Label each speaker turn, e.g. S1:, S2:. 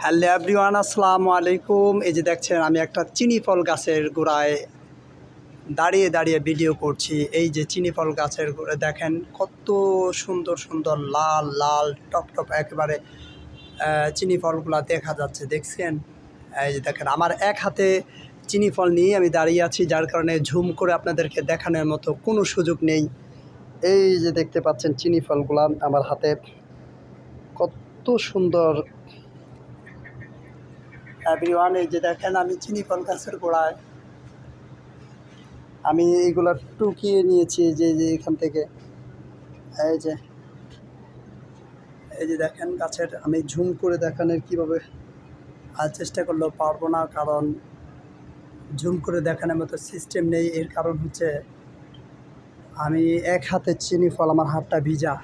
S1: Hello everyone, আসসালামু আলাইকুম। এই যে দেখছেন আমি একটা চিনি ফল গাছের গোড়ায় দাঁড়িয়ে দাঁড়িয়ে ভিডিও করছি। এই যে চিনি ফল গাছের গোড়ায় দেখেন কত সুন্দর সুন্দর লাল লাল টপ একেবারে চিনি ফলগুলা দেখা যাচ্ছে, দেখছেন? এই যে দেখেন আমার এক হাতে চিনি ফল নিয়ে আমি দাঁড়িয়ে আছি, যার কারণে ঝুম করে আপনাদেরকে দেখানোর মতো কোনো সুযোগ নেই। এই যে দেখতে পাচ্ছেন চিনি ফলগুলা আমার হাতে, কত সুন্দর এভরিওয়ান। এই যে দেখেন আমি চিনি ফল গাছের গোড়ায় আমি এইগুলা টুকিয়ে নিয়েছি যে এখান থেকে। এই যে দেখেন গাছের, আমি ঝুম করে দেখানোর কীভাবে চেষ্টা করলেও পারবো না, কারণ ঝুম করে দেখানোর মতো সিস্টেম নেই। এর কারণ হচ্ছে আমি এক হাতে চিনি ফল, আমার হাতটা ভিজা।